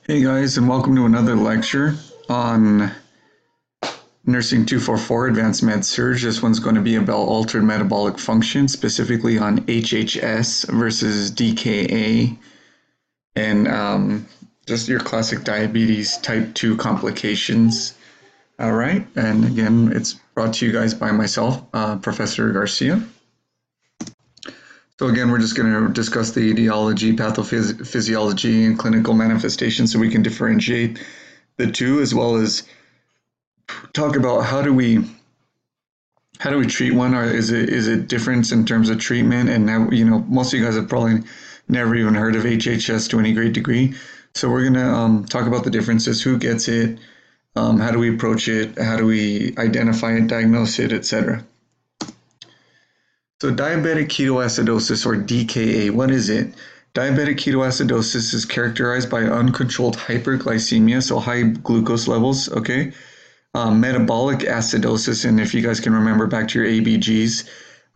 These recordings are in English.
Hey guys, and welcome to another lecture on Nursing 244 Advanced Med Surg. This one's going to be about altered metabolic function, specifically on HHS versus DKA, and just your classic diabetes type 2 complications. All right, and again, it's brought to you guys by myself, Professor Garcia. So again, we're just going to discuss the etiology, pathophysiology, and clinical manifestations so we can differentiate the two, as well as talk about how do we treat one, or is it difference in terms of treatment? And now, most of you guys have probably never even heard of HHS to any great degree. So we're gonna talk about the differences, who gets it, how do we approach it, how do we identify it, diagnose it, etc. So diabetic ketoacidosis, or DKA, what is it? Diabetic ketoacidosis is characterized by uncontrolled hyperglycemia, so high glucose levels, okay? Metabolic acidosis, and if you guys can remember back to your ABGs,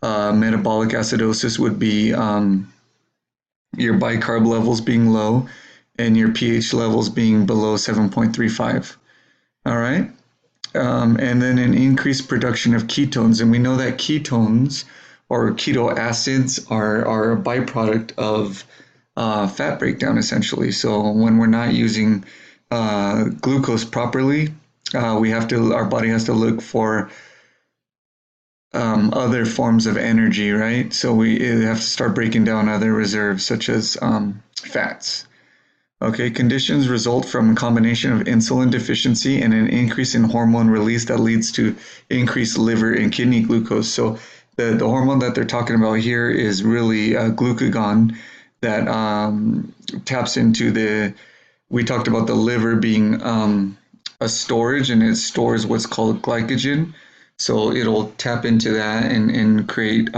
metabolic acidosis would be your bicarb levels being low and your pH levels being below 7.35. All right? And then an increased production of ketones, and we know that ketones or keto acids are a byproduct of fat breakdown, essentially. So when we're not using glucose properly, our body has to look for other forms of energy, right? So we have to start breaking down other reserves, such as fats. Okay, conditions result from a combination of insulin deficiency and an increase in hormone release that leads to increased liver and kidney glucose. So the hormone that they're talking about here is really glucagon that taps into we talked about the liver being a storage, and it stores what's called glycogen. So it'll tap into that and create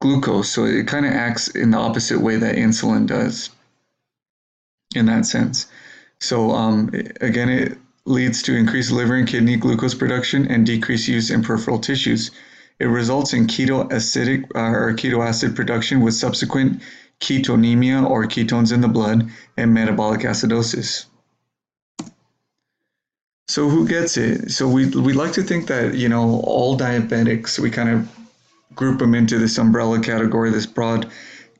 glucose. So it kind of acts in the opposite way that insulin does in that sense. So again, it leads to increased liver and kidney glucose production and decreased use in peripheral tissues. It results in keto acid production with subsequent ketonemia, or ketones in the blood, and metabolic acidosis. So who gets it? So we like to think that, all diabetics, we kind of group them into this umbrella category, this broad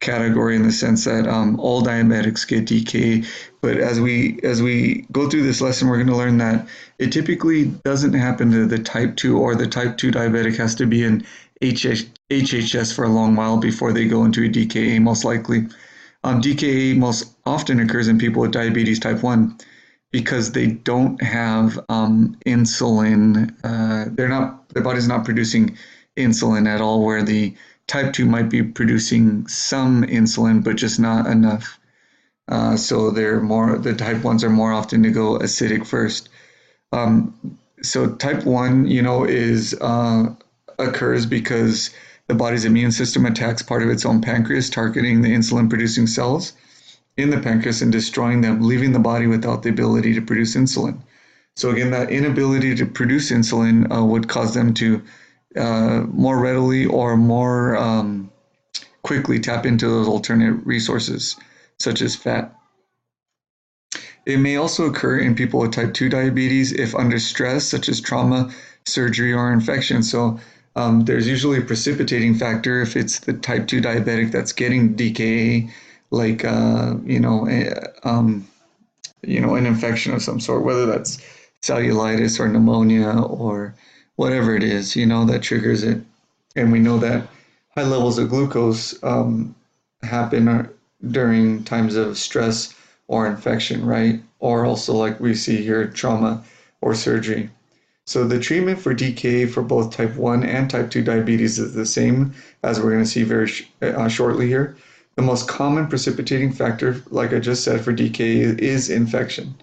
category, in the sense that all diabetics get DKA. But as we go through this lesson, we're going to learn that it typically doesn't happen to the type 2, or the type 2 diabetic has to be in HHS for a long while before they go into a DKA, most likely. DKA most often occurs in people with diabetes type 1 because they don't have insulin. Their body's not producing insulin at all, where the type 2 might be producing some insulin, but just not enough. So the type 1s are more often to go acidic first. So type 1, occurs because the body's immune system attacks part of its own pancreas, targeting the insulin producing cells in the pancreas and destroying them, leaving the body without the ability to produce insulin. So again, that inability to produce insulin would cause them to more readily or more quickly tap into those alternate resources, such as fat. It may also occur in people with type 2 diabetes if under stress, such as trauma, surgery, or infection. So there's usually a precipitating factor if it's the type 2 diabetic that's getting DKA, like an infection of some sort, whether that's cellulitis or pneumonia or whatever it is, that triggers it. And we know that high levels of glucose happen during times of stress or infection, right? Or also, like we see here, trauma or surgery. So the treatment for DKA for both type 1 and type 2 diabetes is the same, as we're going to see very shortly here. The most common precipitating factor, like I just said, for DKA is infection.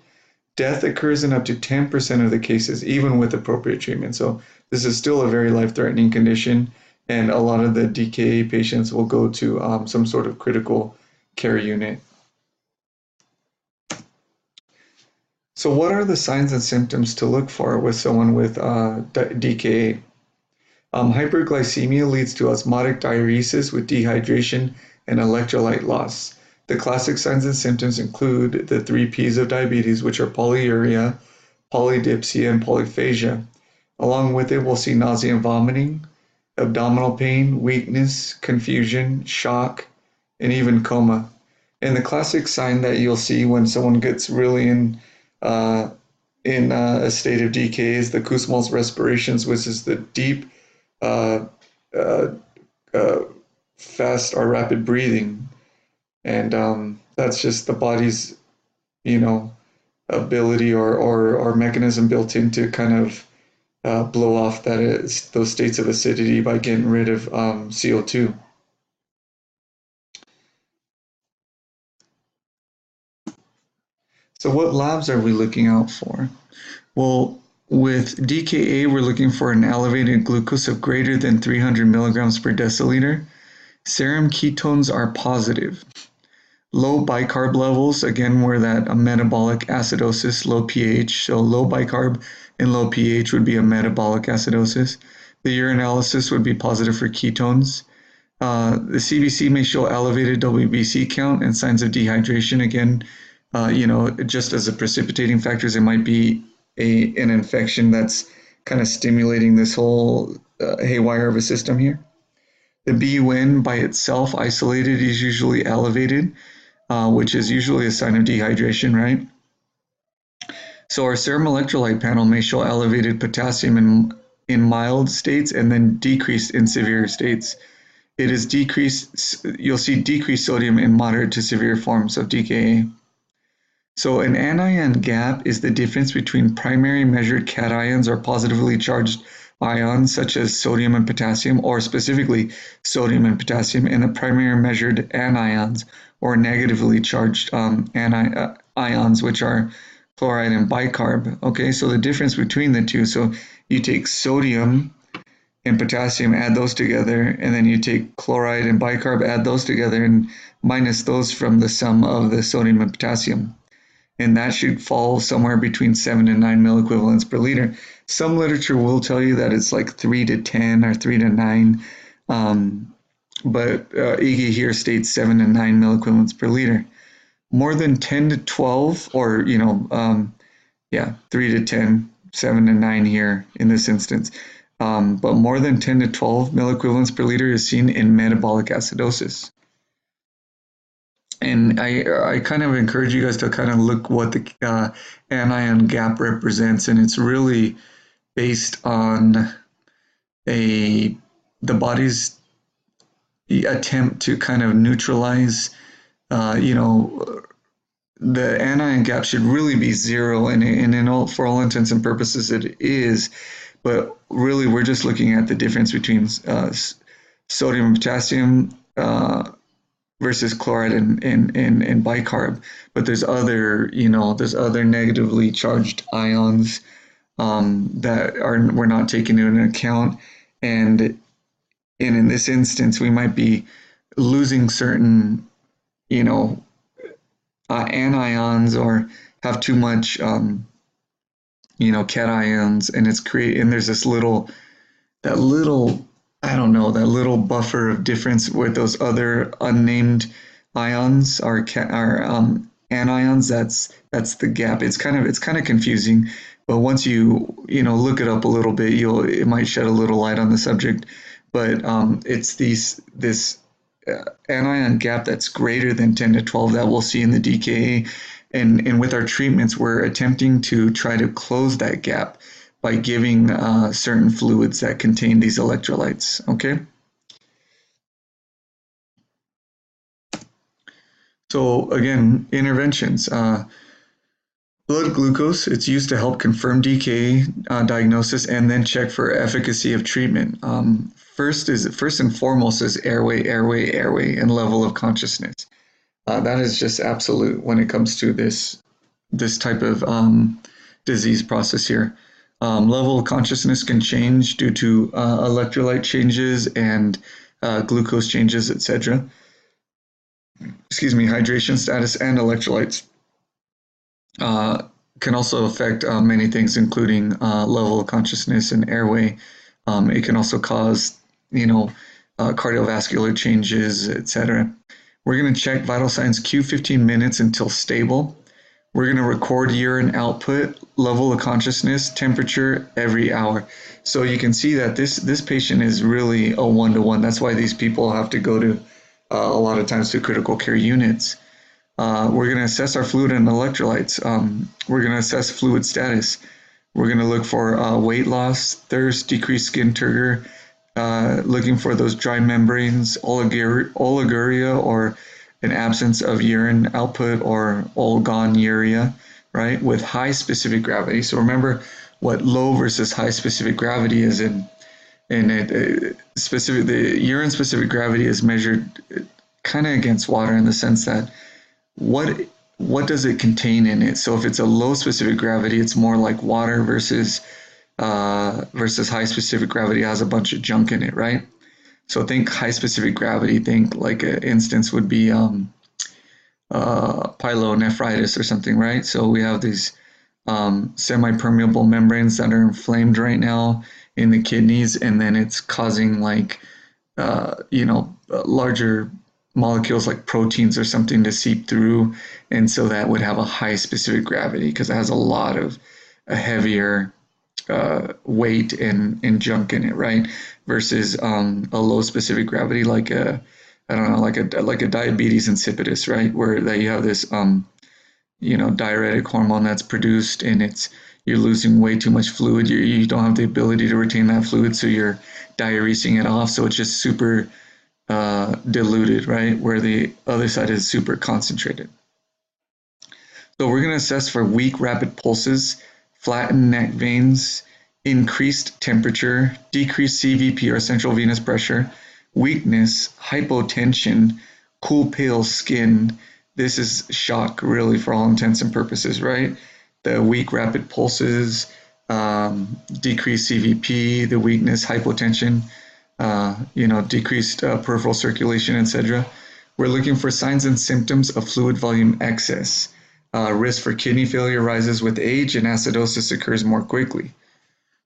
Death occurs in up to 10% of the cases, even with appropriate treatment. So this is still a very life-threatening condition, and a lot of the DKA patients will go to some sort of critical care unit. So what are the signs and symptoms to look for with someone with DKA? Hyperglycemia leads to osmotic diuresis with dehydration and electrolyte loss. The classic signs and symptoms include the three P's of diabetes, which are polyuria, polydipsia, and polyphagia. Along with it, we'll see nausea and vomiting, abdominal pain, weakness, confusion, shock, and even coma. And the classic sign that you'll see when someone gets really in a state of decay is the Kussmaul's respirations, which is the deep, uh, uh, uh, fast or rapid breathing. And that's just the body's, you know, ability or mechanism built in to kind of blow off those states of acidity by getting rid of CO2. So what labs are we looking out for? Well, with DKA, we're looking for an elevated glucose of greater than 300 milligrams per deciliter. Serum ketones are positive. Low bicarb levels, again, we're that a metabolic acidosis, low pH. So low bicarb and low pH would be a metabolic acidosis. The urinalysis would be positive for ketones. The CBC may show elevated WBC count and signs of dehydration. Again, just as a precipitating factors, it might be an infection that's kind of stimulating this whole haywire of a system here. The BUN by itself, isolated, is usually elevated, which is usually a sign of dehydration, right? So our serum electrolyte panel may show elevated potassium in mild states and then decreased in severe states. It is decreased, you'll see decreased sodium in moderate to severe forms of DKA. So an anion gap is the difference between primary measured cations or positively charged ions such as sodium and potassium, or specifically sodium and potassium, and the primary measured anions or negatively charged ions, which are chloride and bicarb. Okay, so the difference between the two, so you take sodium and potassium, add those together, and then you take chloride and bicarb, add those together, and minus those from the sum of the sodium and potassium. And that should fall somewhere between 7 and 9 milliequivalents per liter. Some literature will tell you that it's like 3 to 10 or 3 to 9, but Iggy here states 7 to 9 milliequivalents per liter. More than 10 to 12, or 3 to 10, 7 to 9 here in this instance. But more than 10 to 12 milliequivalents per liter is seen in metabolic acidosis. And I kind of encourage you guys to kind of look what the anion gap represents, and it's really based on the body's attempt to kind of neutralize, the anion gap should really be 0, and for all intents and purposes it is, but really we're just looking at the difference between sodium and potassium versus chloride and bicarb. But there's other negatively charged ions that we're not taking into account, and in this instance we might be losing certain anions or have too much cations, and there's this little I don't know, that little buffer of difference with those other unnamed ions are anions. That's the gap. It's kind of confusing, but once you look it up a little bit, it might shed a little light on the subject. But it's this anion gap that's greater than 10 to 12 that we'll see in the DKA, and with our treatments, we're attempting to try to close that gap by giving certain fluids that contain these electrolytes, okay? So again, interventions. Blood glucose, it's used to help confirm DKA diagnosis and then check for efficacy of treatment. First and foremost is airway, and level of consciousness. That is just absolute when it comes to this type of disease process here. Level of consciousness can change due to electrolyte changes and glucose changes, etc. Hydration status and electrolytes can also affect many things, including level of consciousness and airway. It can also cause, cardiovascular changes, etc. We're going to check vital signs Q 15 minutes until stable. We're going to record urine output, level of consciousness, temperature every hour. So you can see that this patient is really a one-to-one. That's why these people have to go to a lot of times to critical care units. We're going to assess our fluid and electrolytes. We're going to assess fluid status. We're going to look for weight loss, thirst, decreased skin turgor, looking for those dry membranes, oliguria, or an absence of urine output, or oligonuria, right, with high specific gravity. So remember what low versus high specific gravity is in it. The urine specific gravity is measured kind of against water in the sense that what does it contain in it? So if it's a low specific gravity, it's more like water versus high specific gravity has a bunch of junk in it, right? So think high specific gravity. Think like an instance would be pyelonephritis or something, right? So we have these semi-permeable membranes that are inflamed right now in the kidneys, and then it's causing like larger molecules like proteins or something to seep through, and so that would have a high specific gravity because it has a lot of a heavier weight and junk in it, right? Versus a low specific gravity like a I don't know like a diabetes insipidus, right? Where that you have this diuretic hormone that's produced and you're losing way too much fluid. You don't have the ability to retain that fluid, so you're diuresing it off. So it's just super diluted, right? Where the other side is super concentrated. So we're going to assess for weak rapid pulses, flattened neck veins, increased temperature, decreased CVP or central venous pressure, weakness, hypotension, cool pale skin. This is shock really for all intents and purposes, right? The weak rapid pulses, decreased CVP, the weakness, hypotension, decreased peripheral circulation, etc. We're looking for signs and symptoms of fluid volume excess. Risk for kidney failure rises with age, and acidosis occurs more quickly.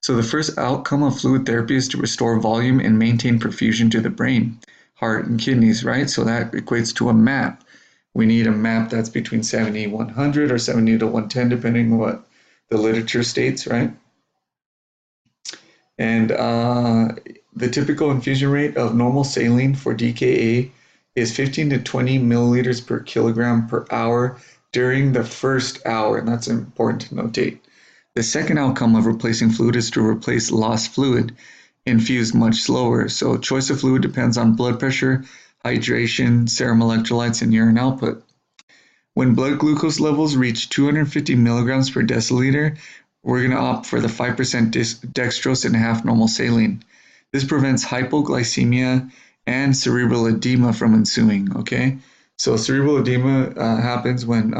So the first outcome of fluid therapy is to restore volume and maintain perfusion to the brain, heart, and kidneys, right? So that equates to a MAP. We need a MAP that's between 70 to 100 or 70 to 110, depending on what the literature states, right? And the typical infusion rate of normal saline for DKA is 15 to 20 milliliters per kilogram per hour during the first hour, and that's important to notate. The second outcome of replacing fluid is to replace lost fluid, infused much slower. So choice of fluid depends on blood pressure, hydration, serum electrolytes, and urine output. When blood glucose levels reach 250 milligrams per deciliter, we're going to opt for the 5% dextrose and half normal saline. This prevents hypoglycemia and cerebral edema from ensuing, okay? So cerebral edema happens when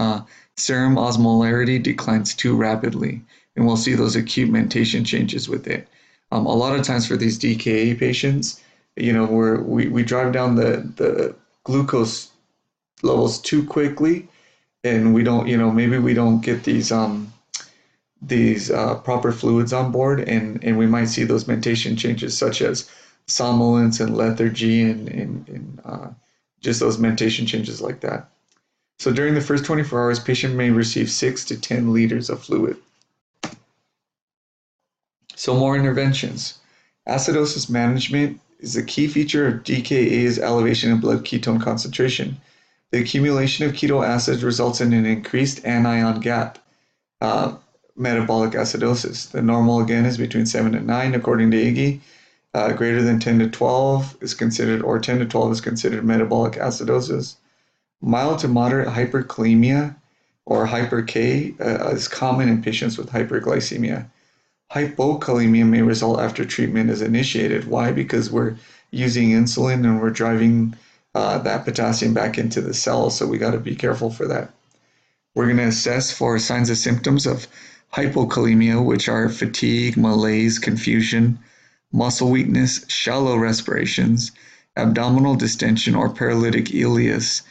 serum osmolarity declines too rapidly, and we'll see those acute mentation changes with it. A lot of times for these DKA patients, we drive down the glucose levels too quickly, and we don't, maybe we don't get these proper fluids on board, and we might see those mentation changes such as somnolence and lethargy and just those mentation changes like that. So during the first 24 hours, patient may receive 6 to 10 liters of fluid. So more interventions. Acidosis management is a key feature of DKA's elevation in blood ketone concentration. The accumulation of keto acids results in an increased anion gap, metabolic acidosis. The normal again is between 7 and 9 according to Iggy. Greater than 10 to 12 is considered, or 10 to 12 is considered metabolic acidosis. Mild to moderate hyperkalemia or hyper-K is common in patients with hyperglycemia. Hypokalemia may result after treatment is initiated. Why? Because we're using insulin and we're driving that potassium back into the cells, so we got to be careful for that. We're going to assess for signs and symptoms of hypokalemia, which are fatigue, malaise, confusion, muscle weakness, shallow respirations, abdominal distension or paralytic ileus,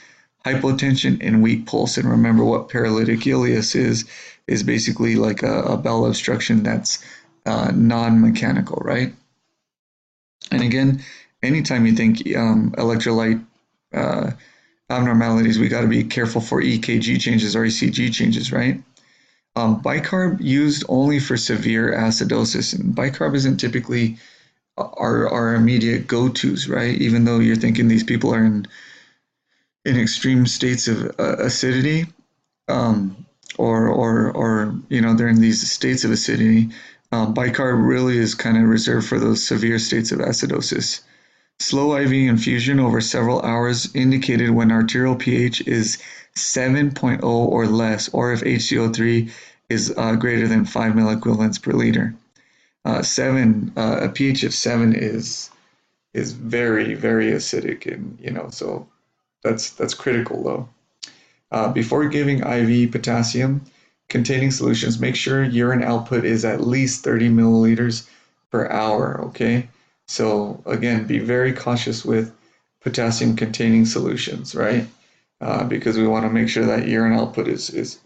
hypotension, and weak pulse. And remember what paralytic ileus is basically like a bowel obstruction that's non-mechanical, right? And again, anytime you think electrolyte abnormalities, we got to be careful for EKG changes or ECG changes, right? Bicarb used only for severe acidosis, and bicarb isn't typically our immediate go-tos, right? Even though you're thinking these people are in extreme states of acidity, um, or you know they're in these states of acidity. Bicarb really is kind of reserved for those severe states of acidosis. Slow IV infusion over several hours indicated when arterial pH is 7.0 or less, or if HCO3 is greater than 5 milliequivalents per liter. A pH of 7 is very, very acidic, and you know, so that's critical though. Before giving IV potassium containing solutions, make sure urine output is at least 30 milliliters per hour, okay? So again, be very cautious with potassium containing solutions, right? Because we want to make sure that urine output is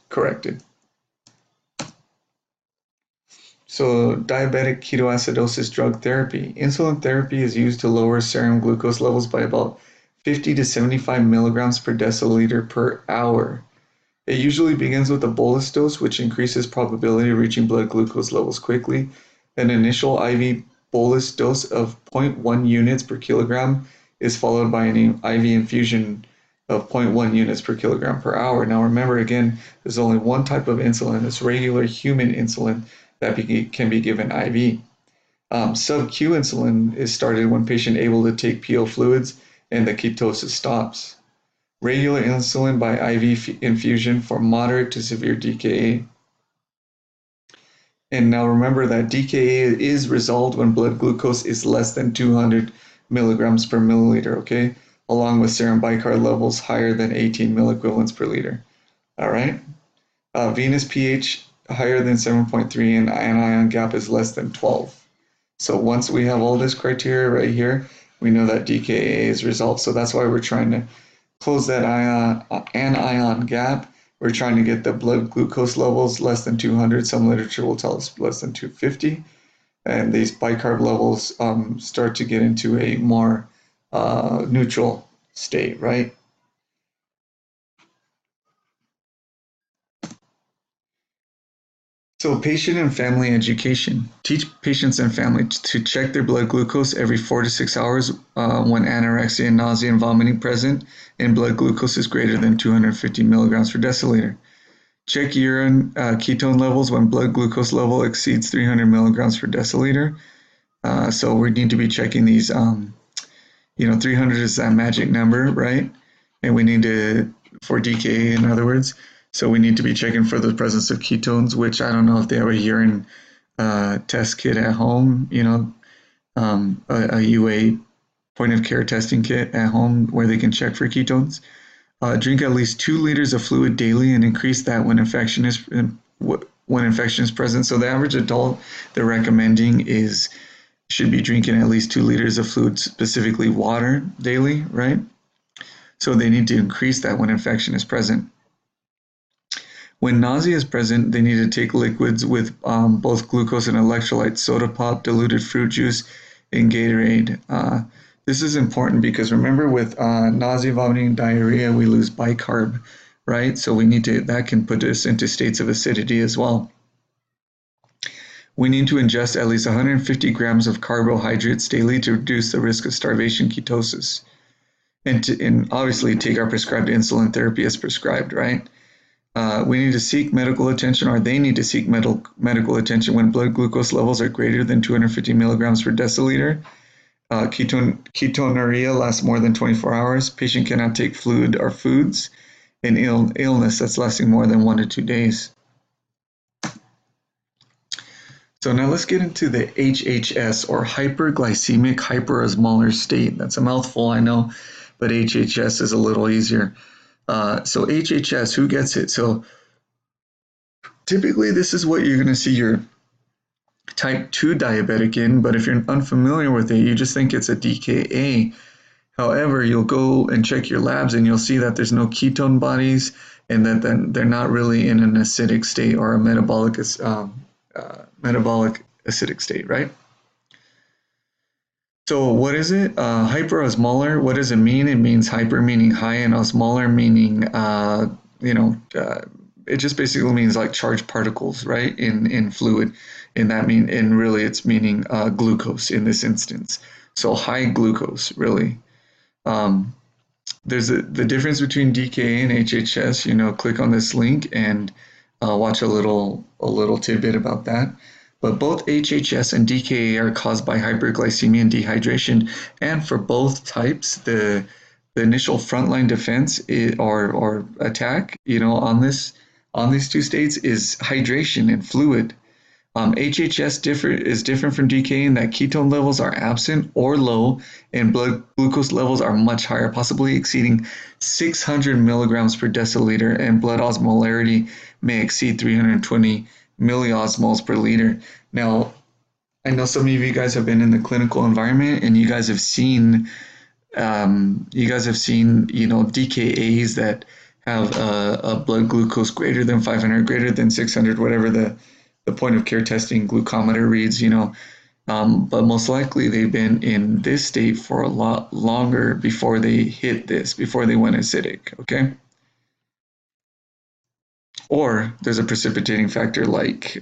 corrected. So diabetic ketoacidosis drug therapy. Insulin therapy is used to lower serum glucose levels by about 50 to 75 milligrams per deciliter per hour. It usually begins with a bolus dose, which increases probability of reaching blood glucose levels quickly. An initial IV bolus dose of 0.1 units per kilogram is followed by an IV infusion of zero point 0.1 units per kilogram per hour. Now remember again, there's only one type of insulin, it's regular human insulin that can be given IV. Sub-Q insulin is started when patient able to take PO fluids and the ketosis stops. Regular insulin by IV infusion for moderate to severe DKA. And now remember that DKA is resolved when blood glucose is less than 200 milligrams per milliliter, okay? Along with serum bicarb levels higher than 18 milliequivalents per liter. All right? Venous pH higher than 7.3 and anion gap is less than 12. So once we have all this criteria right here, we know that DKA is resolved. So that's why we're trying to close that anion gap. We're trying to get the blood glucose levels less than 200. Some literature will tell us less than 250. And these bicarb levels start to get into a more neutral state, right? So patient and family education. Teach patients and family to check their blood glucose every 4 to 6 hours when anorexia, nausea, and vomiting present and blood glucose is greater than 250 milligrams per deciliter. Check urine ketone levels when blood glucose level exceeds 300 milligrams per deciliter. So we need to be checking these, 300 is that magic number, right? And we need to, for DKA in other words, so we need to be checking for the presence of ketones, which I don't know if they have a urine test kit at home, a UA point of care testing kit at home where they can check for ketones. Drink at least 2 liters of fluid daily and increase that when infection is present. So the average adult they're recommending should be drinking at least 2 liters of fluid, specifically water, daily, right? So they need to increase that when infection is present. When nausea is present, they need to take liquids with both glucose and electrolytes, soda pop, diluted fruit juice, and Gatorade. This is important because remember with nausea, vomiting, and diarrhea, we lose bicarb, right? So that can put us into states of acidity as well. We need to ingest at least 150 grams of carbohydrates daily to reduce the risk of starvation ketosis. And obviously take our prescribed insulin therapy as prescribed, right? We need to seek medical attention, or they need to seek medical attention when blood glucose levels are greater than 250 milligrams per deciliter. Ketonuria lasts more than 24 hours. Patient cannot take fluid or foods. And illness that's lasting more than 1 to 2 days. So now let's get into the HHS, or hyperglycemic hyperosmolar state. That's a mouthful, I know, but HHS is a little easier. So HHS, who gets it? So typically this is what you're going to see your type 2 diabetic in, but if you're unfamiliar with it, you just think it's a DKA. However, you'll go and check your labs and you'll see that there's no ketone bodies and that then they're not really in an acidic state or a metabolic acidic state, right? So what is it? Hyperosmolar, what does it mean? It means hyper meaning high and osmolar meaning, you know, uh, it just basically means like charged particles, right? In fluid. And that mean, and really it's meaning glucose in this instance. So high glucose, really. Um, there's the difference between DKA and HHS. You know, click on this link and watch a little tidbit about that. But both HHS and DKA are caused by hyperglycemia and dehydration, and for both types, the initial frontline defense or attack, you know, on these two states is hydration and fluid. HHS is different from DK in that ketone levels are absent or low, and blood glucose levels are much higher, possibly exceeding 600 milligrams per deciliter, and blood osmolarity may exceed 320 milliosmoles per liter. Now, I know some of you guys have been in the clinical environment, and you guys have seen, you know, DKAs that have a blood glucose greater than 500, greater than 600, whatever the point of care testing glucometer reads, you know. But most likely they've been in this state for a lot longer before they hit this, before they went acidic, okay? Or there's a precipitating factor like,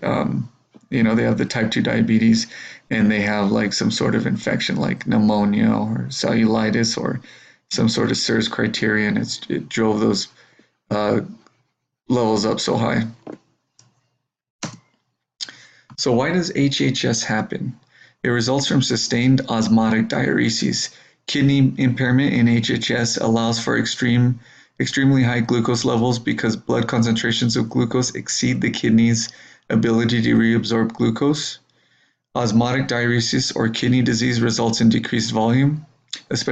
you know, they have the type 2 diabetes and they have like some sort of infection like pneumonia or cellulitis or some sort of SIRS criteria, and it drove those uh, levels up so high. So why does HHS happen? It results from sustained osmotic diuresis. Kidney impairment in HHS allows for extremely high glucose levels because blood concentrations of glucose exceed the kidney's ability to reabsorb glucose. Osmotic diuresis or kidney disease results in decreased volume. It's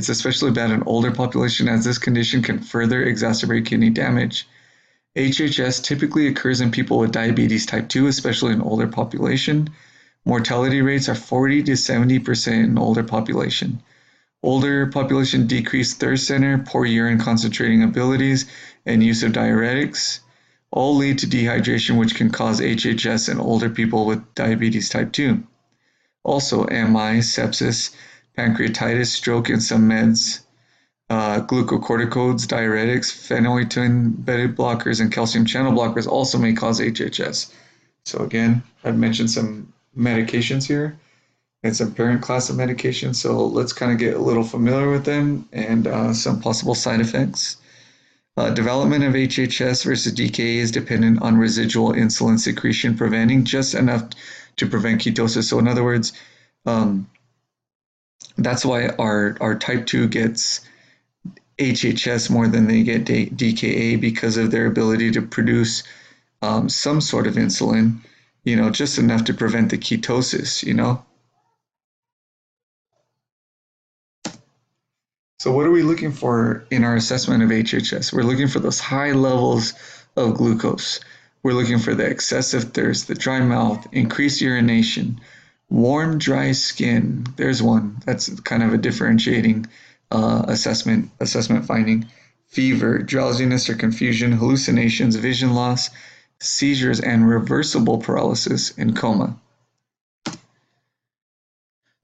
especially bad in older population as this condition can further exacerbate kidney damage. HHS typically occurs in people with diabetes type 2, especially in older population. Mortality rates are 40 to 70% in older population. Older population decreased thirst center, poor urine concentrating abilities, and use of diuretics all lead to dehydration, which can cause HHS in older people with diabetes type 2. Also, MI, sepsis, pancreatitis, stroke, and some meds. Glucocorticoids, diuretics, phenytoin beta blockers, and calcium channel blockers also may cause HHS. So again, I've mentioned some medications here and some parent class of medications. So let's kind of get a little familiar with them and some possible side effects. Development of HHS versus DKA is dependent on residual insulin secretion preventing just enough to prevent ketosis. So in other words, that's why our type 2 gets HHS more than they get DKA because of their ability to produce some sort of insulin, you know, just enough to prevent the ketosis, you know. So what are we looking for in our assessment of HHS? We're looking for those high levels of glucose. We're looking for the excessive thirst, the dry mouth, increased urination, warm, dry skin. There's one. That's kind of a differentiating assessment finding. Fever, drowsiness or confusion, hallucinations, vision loss, seizures, and reversible paralysis and coma.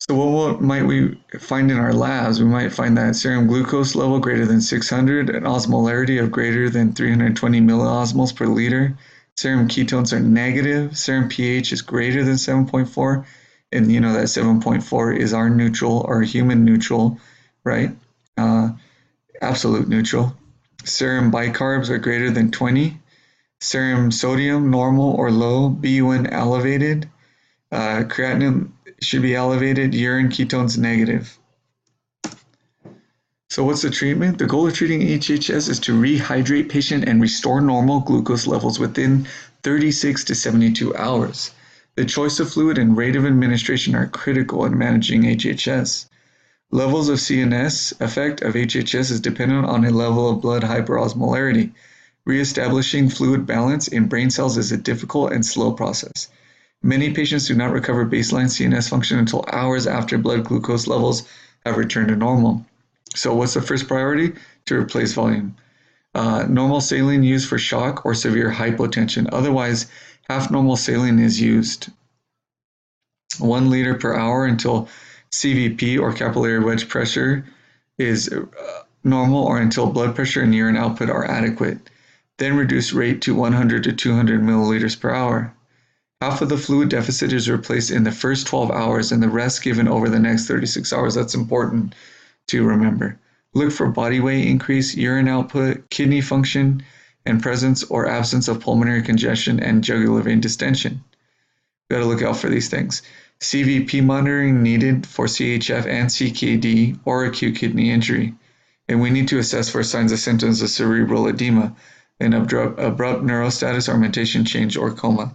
So what might we find in our labs? We might find that serum glucose level greater than 600, an osmolarity of greater than 320 milliosmoles per liter. Serum ketones are negative. Serum pH is greater than 7.4. And you know that 7.4 is our neutral or human neutral, right? Absolute neutral. Serum bicarbs are greater than 20. Serum sodium normal or low, BUN elevated. Creatinine should be elevated, urine ketones negative. So what's the treatment? The goal of treating HHS is to rehydrate patient and restore normal glucose levels within 36 to 72 hours. The choice of fluid and rate of administration are critical in managing HHS. Levels of CNS effect of HHS is dependent on a level of blood hyperosmolarity. Reestablishing fluid balance in brain cells is a difficult and slow process. Many patients do not recover baseline CNS function until hours after blood glucose levels have returned to normal. So what's the first priority? To replace volume. Normal saline used for shock or severe hypotension. Otherwise, half normal saline is used. 1 liter per hour until CVP or capillary wedge pressure is normal or until blood pressure and urine output are adequate. Then reduce rate to 100 to 200 milliliters per hour. Half of the fluid deficit is replaced in the first 12 hours and the rest given over the next 36 hours. That's important to remember. Look for body weight increase, urine output, kidney function, and presence or absence of pulmonary congestion and jugular vein distension. Got to look out for these things. CVP monitoring needed for CHF and CKD or acute kidney injury. And we need to assess for signs and symptoms of cerebral edema, an abrupt neurostatus augmentation change, or coma.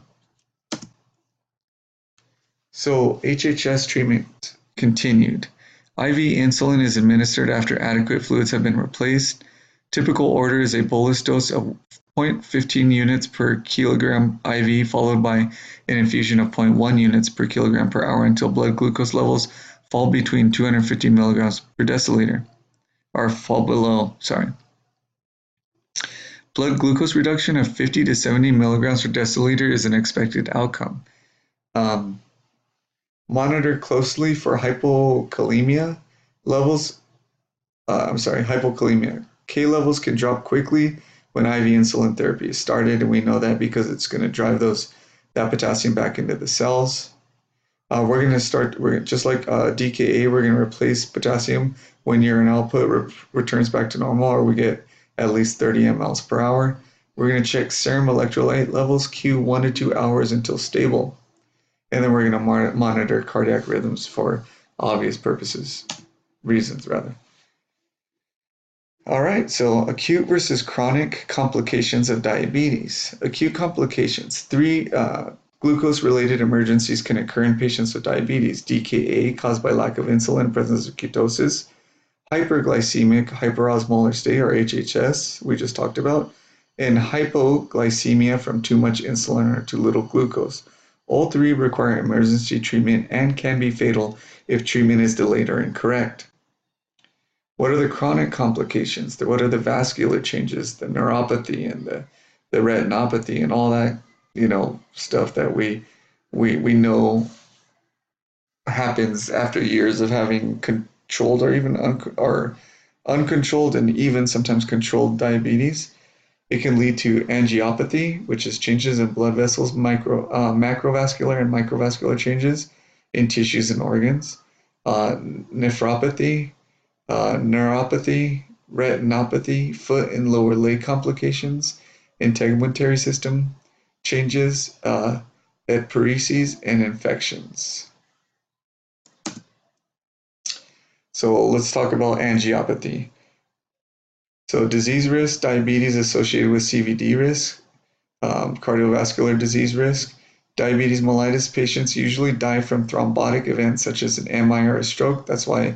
So HHS treatment continued. IV insulin is administered after adequate fluids have been replaced. Typical order is a bolus dose of 0.15 units per kilogram IV followed by an infusion of 0.1 units per kilogram per hour until blood glucose levels fall between 250 milligrams per deciliter, or fall below, Blood glucose reduction of 50 to 70 milligrams per deciliter is an expected outcome. Monitor closely for hypokalemia levels. Hypokalemia. K levels can drop quickly when IV insulin therapy is started, and we know that because it's going to drive that potassium back into the cells. We're going to start, just like DKA, we're going to replace potassium when urine output returns back to normal, or we get at least 30 mLs per hour. We're going to check serum electrolyte levels Q 1 to 2 hours until stable. And then we're going to monitor cardiac rhythms for obvious reasons. All right, so acute versus chronic complications of diabetes. Acute complications. 3 glucose-related emergencies can occur in patients with diabetes. DKA, caused by lack of insulin, presence of ketosis. Hyperglycemic hyperosmolar state, or HHS, we just talked about. And hypoglycemia from too much insulin or too little glucose. All 3 require emergency treatment and can be fatal if treatment is delayed or incorrect. What are the chronic complications? What are the vascular changes, the neuropathy and the retinopathy and all that, stuff that we know happens after years of having controlled or even uncontrolled and even sometimes controlled diabetes. It can lead to angiopathy, which is changes in blood vessels, macrovascular and microvascular changes in tissues and organs, nephropathy, neuropathy, retinopathy, foot and lower leg complications, integumentary system changes, paresis, and infections. So let's talk about angiopathy. So disease risk, diabetes associated with CVD risk, cardiovascular disease risk. Diabetes mellitus patients usually die from thrombotic events such as an MI or a stroke. That's why,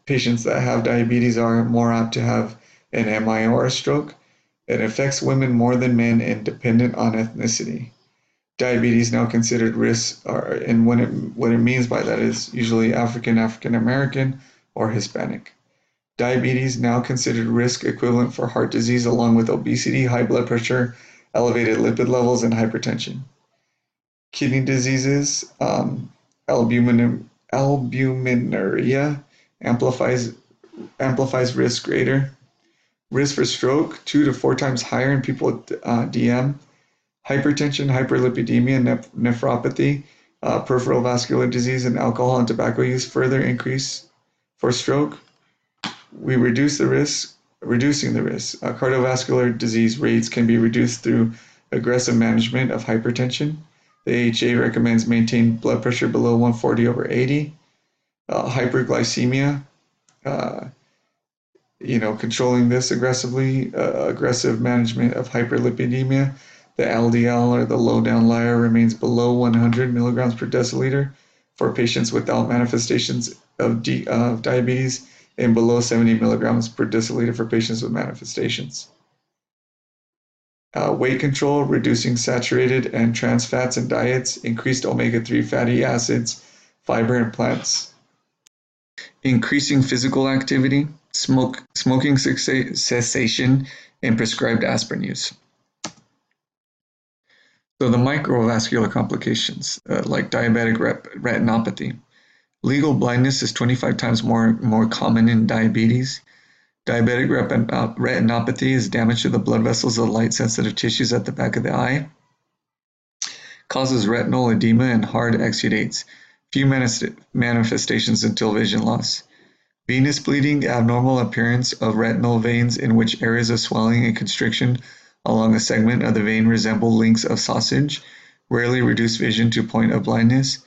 patients that have diabetes are more apt to have an MI or a stroke. It affects women more than men and dependent on ethnicity. Diabetes now considered risk, and what it means by that is usually African American, or Hispanic. Diabetes now considered risk equivalent for heart disease along with obesity, high blood pressure, elevated lipid levels, and hypertension. Kidney diseases, albuminuria amplifies risk greater. Risk for stroke 2 to 4 times higher in people with DM. Hypertension, hyperlipidemia, nephropathy, peripheral vascular disease, and alcohol and tobacco use further increase for stroke. We reducing the risk. Cardiovascular disease rates can be reduced through aggressive management of hypertension. The AHA recommends maintain blood pressure below 140/80. Hyperglycemia, controlling this aggressively. Aggressive management of hyperlipidemia. The LDL, or the low down layer, remains below 100 milligrams per deciliter for patients without manifestations of diabetes, and below 70 milligrams per deciliter for patients with manifestations. Weight control, reducing saturated and trans fats in diets, increased omega-3 fatty acids, fiber and plants. Increasing physical activity, smoking cessation, and prescribed aspirin use. So the microvascular complications, like diabetic retinopathy. Legal blindness is 25 times more common in diabetes. Diabetic retinopathy is damage to the blood vessels of light-sensitive tissues at the back of the eye. Causes retinal edema and hard exudates. Few manifestations until vision loss. Venous bleeding, abnormal appearance of retinal veins in which areas of swelling and constriction along a segment of the vein resemble links of sausage, rarely reduce vision to point of blindness.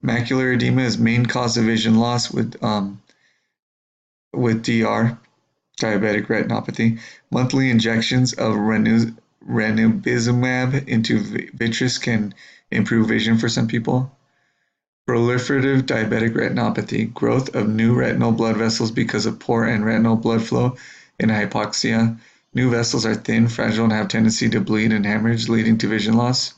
Macular edema is main cause of vision loss with DR, diabetic retinopathy. Monthly injections of ranibizumab into vitreous can improve vision for some people. Proliferative diabetic retinopathy, growth of new retinal blood vessels because of poor end retinal blood flow and hypoxia. New vessels are thin, fragile, and have tendency to bleed and hemorrhage, leading to vision loss.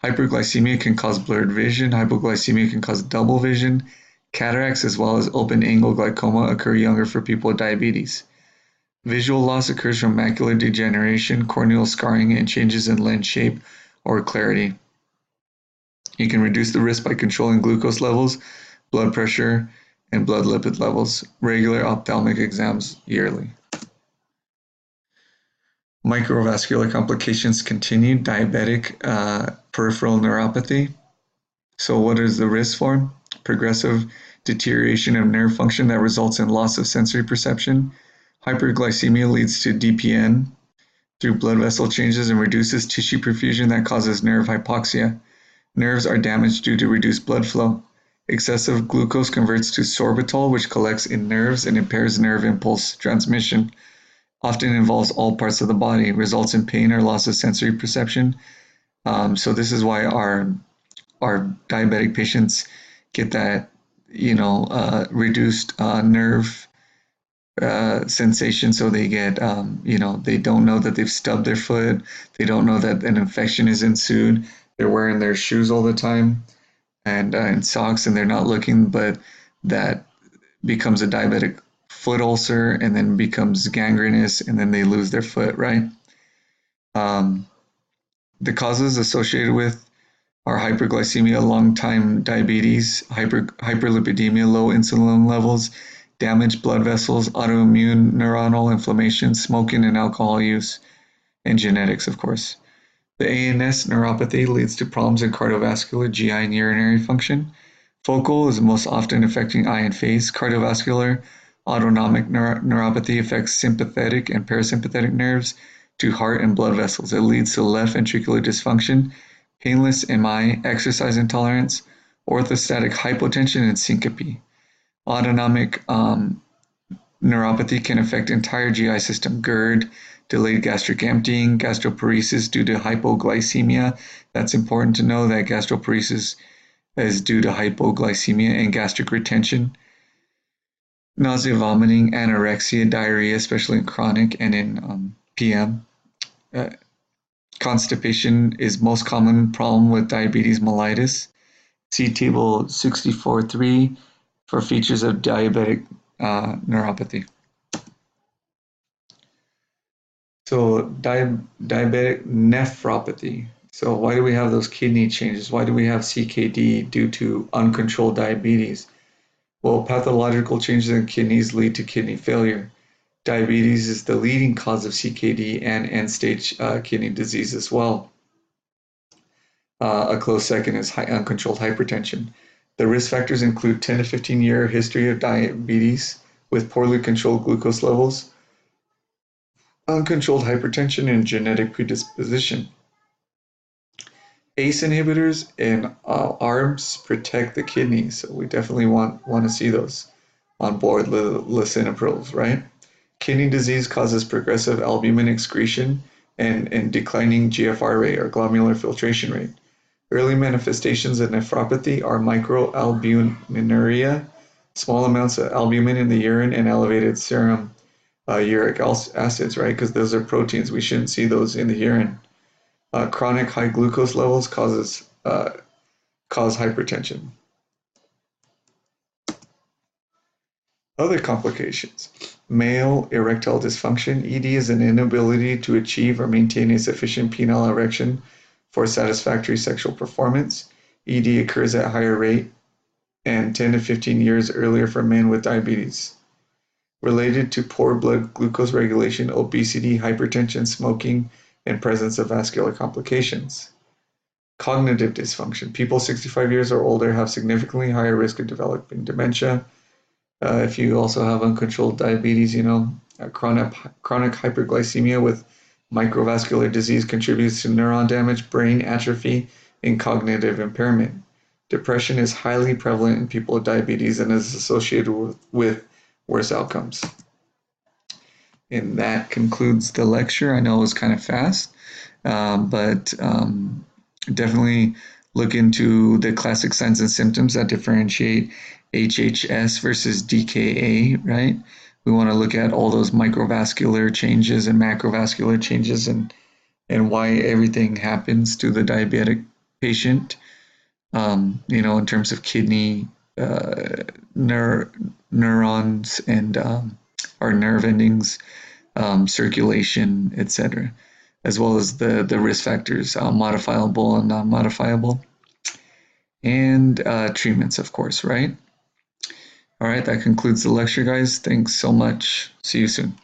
Hyperglycemia can cause blurred vision. Hypoglycemia can cause double vision. Cataracts as well as open-angle glaucoma occur younger for people with diabetes. Visual loss occurs from macular degeneration, corneal scarring, and changes in lens shape or clarity. You can reduce the risk by controlling glucose levels, blood pressure, and blood lipid levels. Regular ophthalmic exams yearly. Microvascular complications continue. Diabetic peripheral neuropathy. So what is the risk for? Progressive deterioration of nerve function that results in loss of sensory perception. Hyperglycemia leads to DPN through blood vessel changes and reduces tissue perfusion that causes nerve hypoxia. Nerves are damaged due to reduced blood flow. Excessive glucose converts to sorbitol, which collects in nerves and impairs nerve impulse transmission. Often involves all parts of the body, results in pain or loss of sensory perception. So this is why our diabetic patients get that, reduced nerve sensation. So they get, they don't know that they've stubbed their foot. They don't know that an infection is ensued. They're wearing their shoes all the time and socks, and they're not looking, but that becomes a diabetic foot ulcer and then becomes gangrenous, and then they lose their foot, right? The causes associated with are hyperglycemia, long-time diabetes, hyperlipidemia, low insulin levels, damaged blood vessels, autoimmune neuronal inflammation, smoking and alcohol use, and genetics, of course. The ANS neuropathy leads to problems in cardiovascular, GI, and urinary function. Focal is most often affecting eye and face. Cardiovascular autonomic neuropathy affects sympathetic and parasympathetic nerves to heart and blood vessels. It leads to left ventricular dysfunction, painless MI, exercise intolerance, orthostatic hypotension, and syncope. Autonomic neuropathy can affect entire GI system, GERD, delayed gastric emptying, gastroparesis due to hypoglycemia. That's important to know that gastroparesis is due to hypoglycemia and gastric retention. Nausea, vomiting, anorexia, diarrhea, especially in chronic and in PM. Constipation is most common problem with diabetes mellitus. See table 64.3 for features of diabetic neuropathy. So diabetic nephropathy. So why do we have those kidney changes? Why do we have CKD due to uncontrolled diabetes? Well, pathological changes in kidneys lead to kidney failure. Diabetes is the leading cause of CKD and end-stage kidney disease as well. A close second is uncontrolled hypertension. The risk factors include 10 to 15-year history of diabetes with poorly controlled glucose levels, uncontrolled hypertension, and genetic predisposition. ACE inhibitors and ARBs protect the kidneys, so we definitely want to see those on board, lisinoprils, right? Kidney disease causes progressive albumin excretion and declining GFR rate or glomerular filtration rate. Early manifestations of nephropathy are microalbuminuria, small amounts of albumin in the urine, and elevated serum uric acids, right? Because those are proteins. We shouldn't see those in the urine. Chronic high glucose levels cause hypertension. Other complications. Male erectile dysfunction. ED is an inability to achieve or maintain a sufficient penile erection for satisfactory sexual performance. ED occurs at higher rate and 10 to 15 years earlier for men with diabetes. Related to poor blood glucose regulation, obesity, hypertension, smoking, and presence of vascular complications. Cognitive dysfunction. People 65 years or older have significantly higher risk of developing dementia. If you also have uncontrolled diabetes, chronic hyperglycemia with microvascular disease contributes to neuron damage, brain atrophy, and cognitive impairment. Depression is highly prevalent in people with diabetes and is associated with worse outcomes. And that concludes the lecture. I know it was kind of fast, but definitely look into the classic signs and symptoms that differentiate HHS versus DKA, right? We want to look at all those microvascular changes and macrovascular changes and why everything happens to the diabetic patient, in terms of kidney, neurons, and our nerve endings, circulation, etc., as well as the risk factors, modifiable and non-modifiable, and treatments, of course, right? All right, that concludes the lecture, guys. Thanks so much. See you soon.